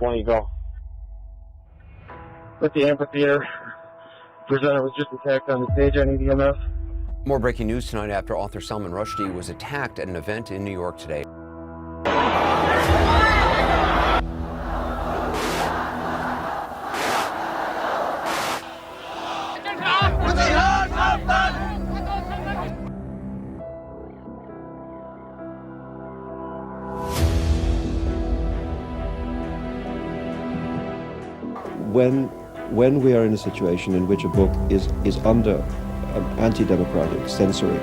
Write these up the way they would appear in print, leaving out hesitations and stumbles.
20 ago. At the amphitheater, the presenter was just attacked on the stage on EMF. More breaking news tonight after author Salman Rushdie was attacked at an event in New York today. When we are in a situation in which a book is under an anti-democratic censoring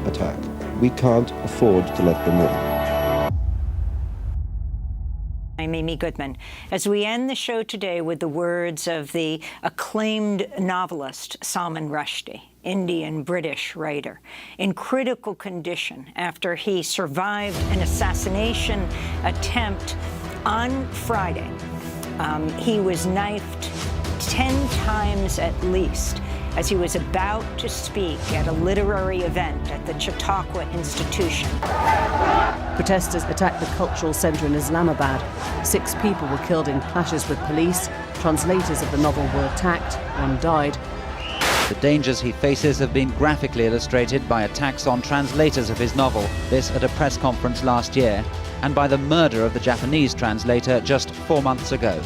attack, we can't afford to let them win. I'm Amy Goodman. As we end the show today with the words of the acclaimed novelist Salman Rushdie, Indian-British writer, in critical condition after he survived an assassination attempt on Friday. He was knifed 10 times at least as he was about to speak at a literary event at the Chautauqua Institution. Protesters attacked the cultural centre in Islamabad. 6 people were killed in clashes with police. Translators of the novel were attacked. 1 died. The dangers he faces have been graphically illustrated by attacks on translators of his novel, this at a press conference last year, and by the murder of the Japanese translator just 4 months ago.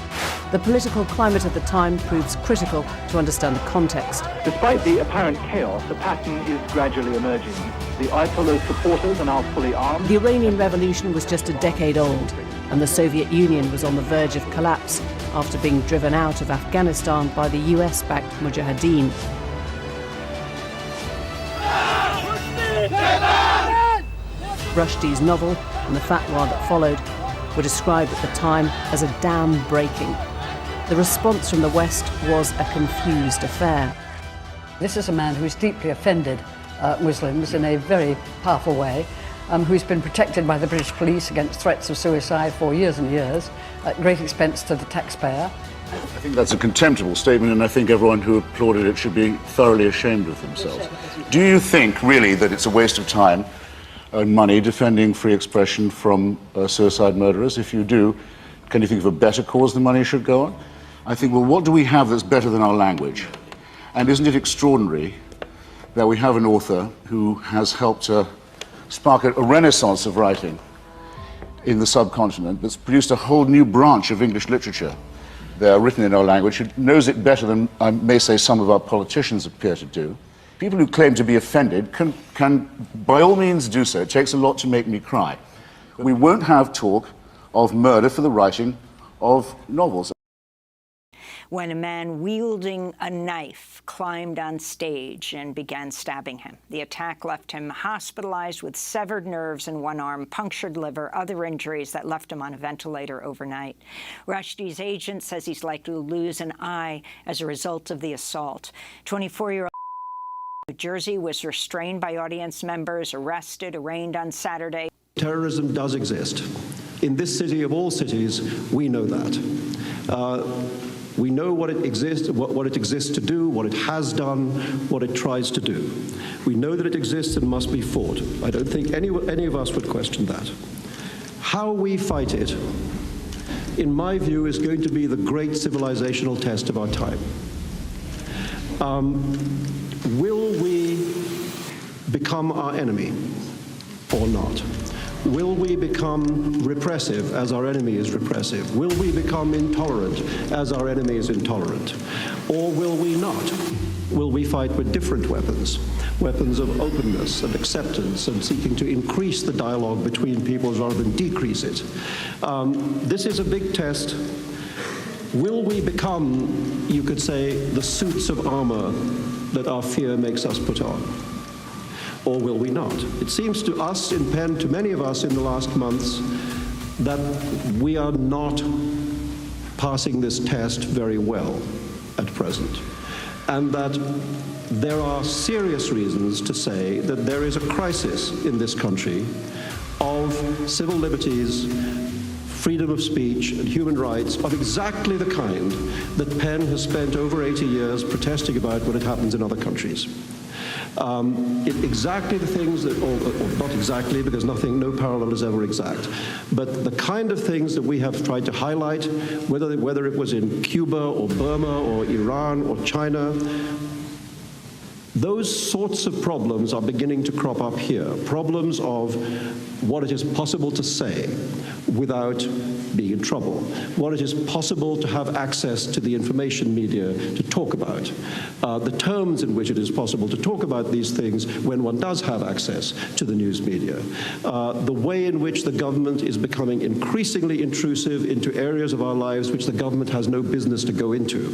The political climate at the time proves critical to understand the context. Despite the apparent chaos, a pattern is gradually emerging. The Ayatollah's supporters are now fully armed. The Iranian Revolution was just a decade old, and the Soviet Union was on the verge of collapse after being driven out of Afghanistan by the US-backed Mujahideen. Rushdie's novel and the fatwa that followed were described at the time as a dam breaking. The response from the West was a confused affair. This is a man who is deeply offended Muslims in a very powerful way, who's been protected by the British police against threats of suicide for years and years, at great expense to the taxpayer. I think that's a contemptible statement, and I think everyone who applauded it should be thoroughly ashamed of themselves. Do you think, really, that it's a waste of time and money defending free expression from suicide murderers? If you do, can you think of a better cause the money should go on? I think, well, what do we have that's better than our language? And isn't it extraordinary that we have an author who has helped spark a renaissance of writing in the subcontinent that's produced a whole new branch of English literature there written in our language, who knows it better than, I may say, some of our politicians appear to do. People who claim to be offended can by all means do so. It takes a lot to make me cry. We won't have talk of murder for the writing of novels. When a man wielding a knife climbed on stage and began stabbing him. The attack left him hospitalized with severed nerves in one arm, punctured liver, other injuries that left him on a ventilator overnight. Rushdie's agent says he's likely to lose an eye as a result of the assault. 24-year-old New Jersey was restrained by audience members, arrested, arraigned on Saturday. Terrorism does exist. In this city of all cities, we know that. We know what it exists to do, what it has done, what it tries to do. We know that it exists and must be fought. I don't think any of us would question that. How we fight it, in my view, is going to be the great civilizational test of our time. Will we become our enemy or not? Will we become repressive as our enemy is repressive? Will we become intolerant as our enemy is intolerant? Or will we not? Will we fight with different weapons? Weapons of openness and acceptance and seeking to increase the dialogue between peoples rather than decrease it. This is a big test. Will we become, you could say, the suits of armor that our fear makes us put on? Or will we not? It seems to us, in Penn, to many of us in the last months, that we are not passing this test very well at present. And that there are serious reasons to say that there is a crisis in this country of civil liberties, freedom of speech, and human rights of exactly the kind that Penn has spent over 80 years protesting about when it happens in other countries. Exactly the things that, or not exactly, because no parallel is ever exact, but the kind of things that we have tried to highlight, whether it was in Cuba or Burma or Iran or China, those sorts of problems are beginning to crop up here. Problems of what it is possible to say without being in trouble, what it is possible to have access to the information media to talk about, the terms in which it is possible to talk about these things when one does have access to the news media, the way in which the government is becoming increasingly intrusive into areas of our lives which the government has no business to go into,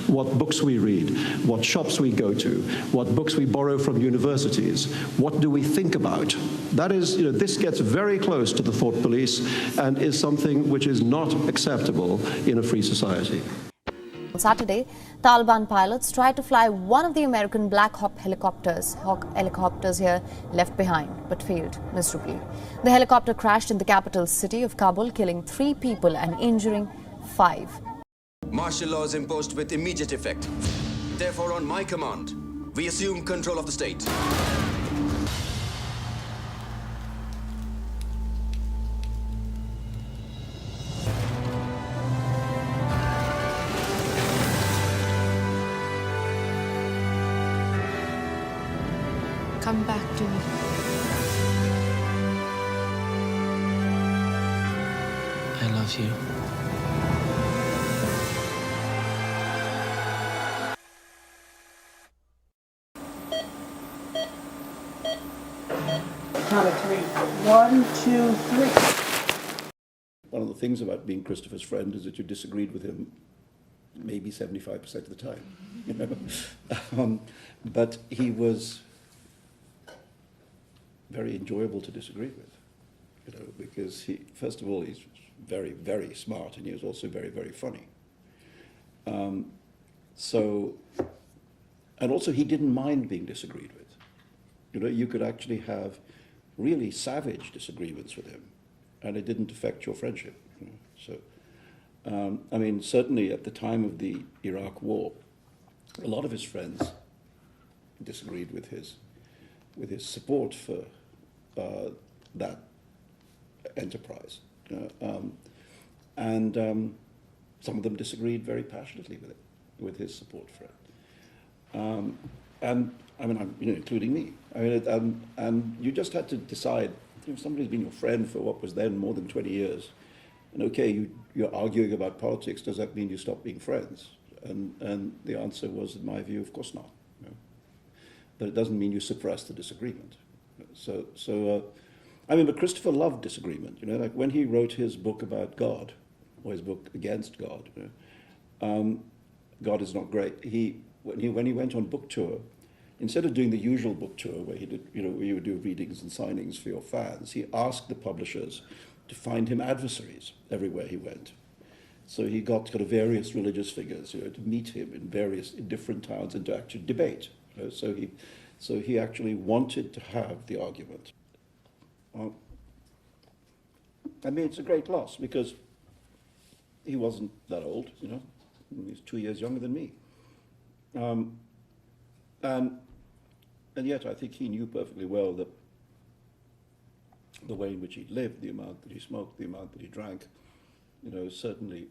what books we read, what shops we go to, what books we borrow from universities, what do we think about. That is, this gets very close to the thought police and is something which is not acceptable in a free society. On Saturday, Taliban pilots tried to fly one of the American Black Hawk helicopters here left behind, but failed miserably. The helicopter crashed in the capital city of Kabul, killing 3 people and injuring 5. Martial law is imposed with immediate effect. Therefore, on my command, we assume control of the state. Come back to me. I love you. Count of 3. 1, 2, 3. One of the things about being Christopher's friend is that you disagreed with him maybe 75% of the time. But he was very enjoyable to disagree with, because first of all, he's very, very smart, and he was also very, very funny. And also he didn't mind being disagreed with. You could actually have really savage disagreements with him, and it didn't affect your friendship. I mean, certainly at the time of the Iraq War, a lot of his friends disagreed with his support for that enterprise, and some of them disagreed very passionately with his support for it, and I mean, including me. I mean, and you just had to decide. If somebody's been your friend for what was then more than 20 years, and okay, you're arguing about politics, does that mean you stop being friends? And the answer was, in my view, of course not. But it doesn't mean you suppress the disagreement. I mean, but Christopher loved disagreement. Like when he wrote his book about God, or his book against God, God is not great. When he went on book tour, instead of doing the usual book tour where he did, where you would do readings and signings for your fans, he asked the publishers to find him adversaries everywhere he went. So he got kind of various religious figures, to meet him in different towns and to actually debate. So he actually wanted to have the argument. I mean, it's a great loss because he wasn't that old, He's 2 years younger than me. And yet I think he knew perfectly well that the way in which he lived, the amount that he smoked, the amount that he drank, certainly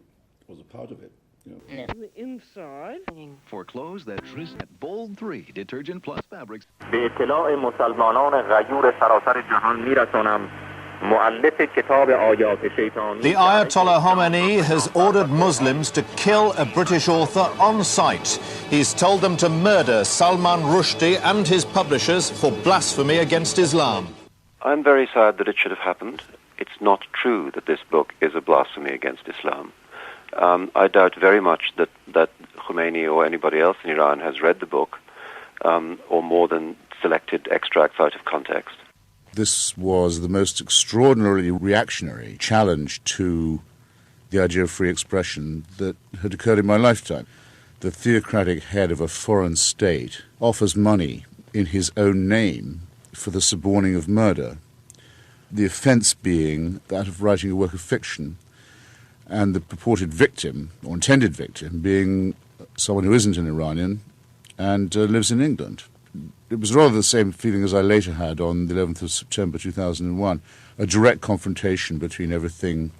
was a part of it. The inside. For clothes that tryst at Bold 3 detergent plus fabrics. به اطلاع مسلمانان غیور سراسر جهان میرسانم مؤلف کتاب آیات شیطانی. The Ayatollah Khomeini has ordered Muslims to kill a British author on sight. He's told them to murder Salman Rushdie and his publishers for blasphemy against Islam. I'm very sad that it should have happened. It's not true that this book is a blasphemy against Islam. I doubt very much that Khomeini or anybody else in Iran has read the book, or more than selected extracts out of context. This was the most extraordinarily reactionary challenge to the idea of free expression that had occurred in my lifetime. The theocratic head of a foreign state offers money in his own name for the suborning of murder, the offence being that of writing a work of fiction, and the purported victim, or intended victim, being someone who isn't an Iranian and lives in England. it was rather the same feeling as I later had on the 11th of September 2001, a direct confrontation between everything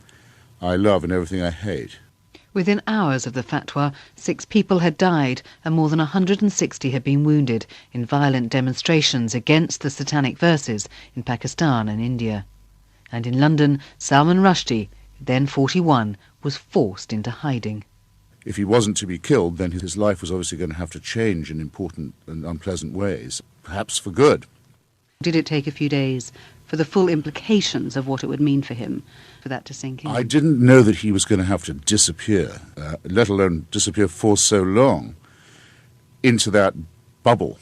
I love and everything I hate. Within hours of the fatwa, 6 people had died and more than 160 had been wounded in violent demonstrations against the satanic verses in Pakistan and India. And in London, Salman Rushdie, then 41, was forced into hiding. If he wasn't to be killed, then his life was obviously going to have to change in important and unpleasant ways, perhaps for good. Did it take a few days for the full implications of what it would mean for him, for that to sink in? I didn't know that he was going to have to disappear, let alone disappear for so long, into that bubble.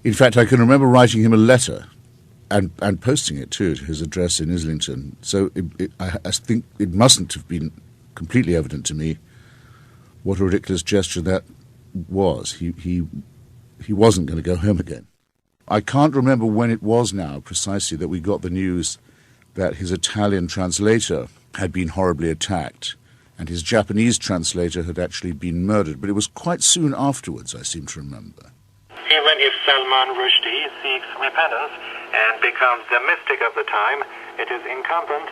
In fact, I can remember writing him a letter and posting it, too, to his address in Islington. So I think it mustn't have been completely evident to me what a ridiculous gesture that was. He wasn't going to go home again. I can't remember when it was now precisely that we got the news that his Italian translator had been horribly attacked and his Japanese translator had actually been murdered, but it was quite soon afterwards, I seem to remember. Even if Salman Rushdie seeks repentance and becomes the mystic of the time, it is incumbent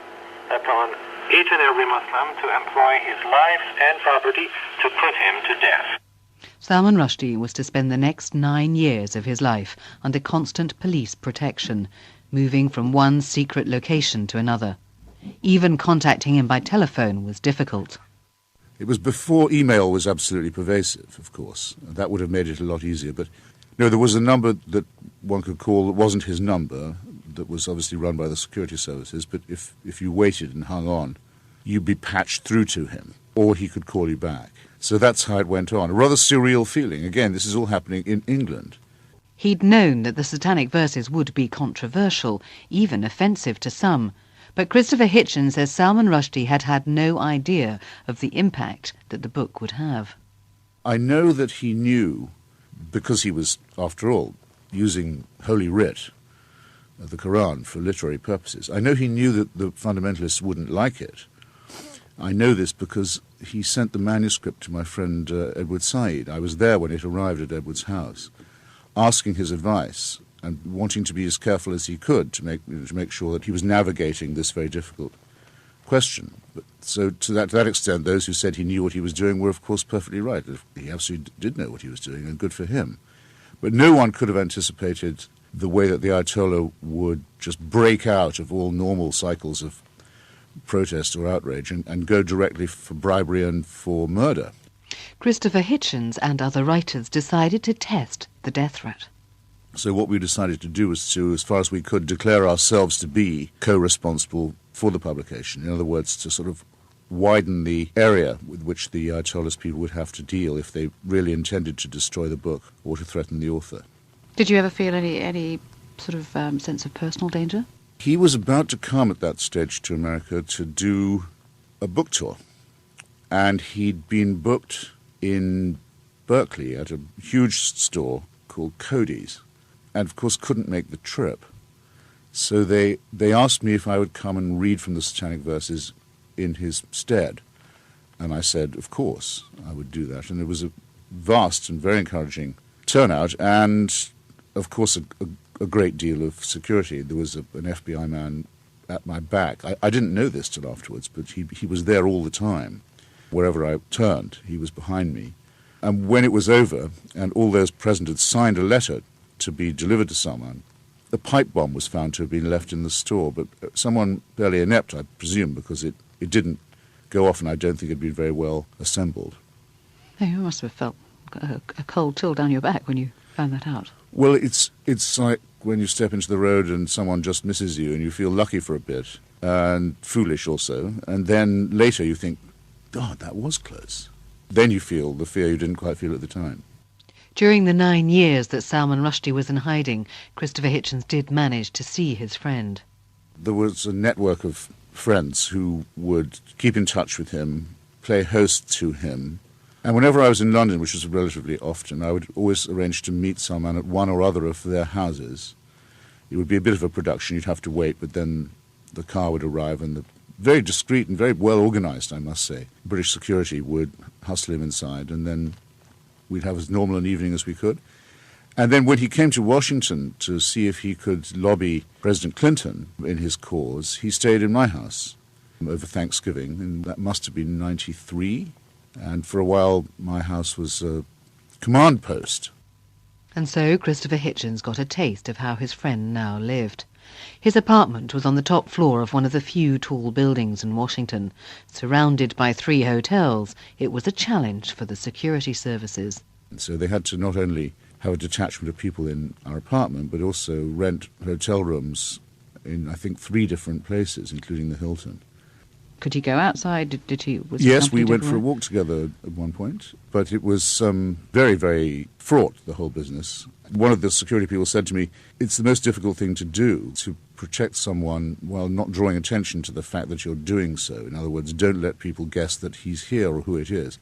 upon each and every Muslim to employ his life and property to put him to death. Salman Rushdie was to spend the next 9 years of his life under constant police protection, moving from one secret location to another. Even contacting him by telephone was difficult. It was before email was absolutely pervasive, of course. That would have made it a lot easier. But no, there was a number that one could call that wasn't his number, that was obviously run by the security services, but if you waited and hung on, you'd be patched through to him, or he could call you back. So that's how it went on. A rather surreal feeling. Again, this is all happening in England. He'd known that the satanic verses would be controversial, even offensive to some. But Christopher Hitchens says Salman Rushdie had had no idea of the impact that the book would have. I know that he knew, because he was, after all, using Holy Writ, the Quran, for literary purposes. I know he knew that the fundamentalists wouldn't like it. I know this because he sent the manuscript to my friend Edward Said. I was there when it arrived at Edward's house, asking his advice and wanting to be as careful as he could to make sure that he was navigating this very difficult question. But, so to that extent, those who said he knew what he was doing were, of course, perfectly right. He absolutely did know what he was doing, and good for him. But no one could have anticipated the way that the Ayatollah would just break out of all normal cycles of protest or outrage and go directly for bribery and for murder. Christopher Hitchens and other writers decided to test the death threat. So what we decided to do was to, as far as we could, declare ourselves to be co-responsible for the publication. In other words, to sort of widen the area with which the Ayatollah's people would have to deal if they really intended to destroy the book or to threaten the author. Did you ever feel any sort of sense of personal danger? He was about to come at that stage to America to do a book tour. And he'd been booked in Berkeley at a huge store called Cody's, and of course couldn't make the trip. So they asked me if I would come and read from the Satanic Verses in his stead. And I said, of course, I would do that. And it was a vast and very encouraging turnout, and of course a great deal of security. There was an FBI man at my back. I didn't know this till afterwards, but he was there all the time. Wherever I turned, he was behind me. And when it was over, and all those present had signed a letter to be delivered to Salman, a pipe bomb was found to have been left in the store, but someone fairly inept, I presume, because it didn't go off, and I don't think it had been very well assembled. Oh, you must have felt a cold chill down your back when you found that out. Well, it's like when you step into the road and someone just misses you and you feel lucky for a bit, and foolish also, and then later you think, God, that was close. Then you feel the fear you didn't quite feel at the time. During the 9 years that Salman Rushdie was in hiding, Christopher Hitchens did manage to see his friend. There was a network of friends who would keep in touch with him, play host to him. And whenever I was in London, which was relatively often, I would always arrange to meet Salman at one or other of their houses. It would be a bit of a production. You'd have to wait, but then the car would arrive, and the very discreet and very well organised, I must say, British security would hustle him inside, and then we'd have as normal an evening as we could. And then when he came to Washington to see if he could lobby President Clinton in his cause, he stayed in my house over Thanksgiving, and that must have been 93. And for a while, my house was a command post. And so Christopher Hitchens got a taste of how his friend now lived. His apartment was on the top floor of one of the few tall buildings in Washington. Surrounded by 3 hotels, it was a challenge for the security services. And so they had to not only have a detachment of people in our apartment, but also rent hotel rooms in, I think, 3 different places, including the Hilton. Could he go outside? Yes, we went for a walk together at one point, but it was very, very fraught, the whole business. One of the security people said to me, it's the most difficult thing to do, to protect someone while not drawing attention to the fact that you're doing so. In other words, don't let people guess that he's here or who it is.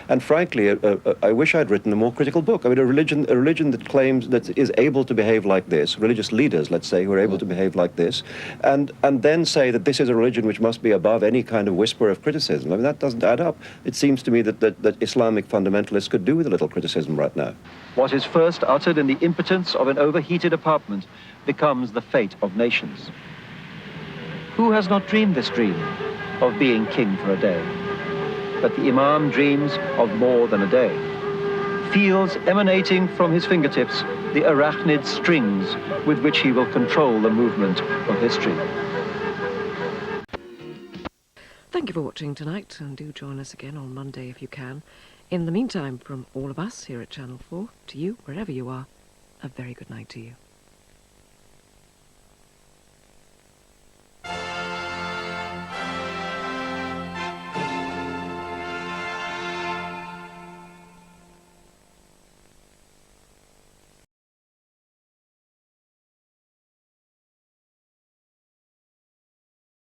And frankly, I wish I'd written a more critical book. I mean, a religion that claims that is able to behave like this, religious leaders, let's say, who are able to behave like this, and then say that this is a religion which must be above any kind of whisper of criticism. I mean, that doesn't add up. It seems to me that Islamic fundamentalists could do with a little criticism right now. What is first uttered in the impotence of an overheated apartment becomes the fate of nations. Who has not dreamed this dream of being king for a day? But the Imam dreams of more than a day. Feels emanating from his fingertips the arachnid strings with which he will control the movement of history. Thank you for watching tonight, and do join us again on Monday if you can. In the meantime, from all of us here at Channel 4, to you, wherever you are, a very good night to you.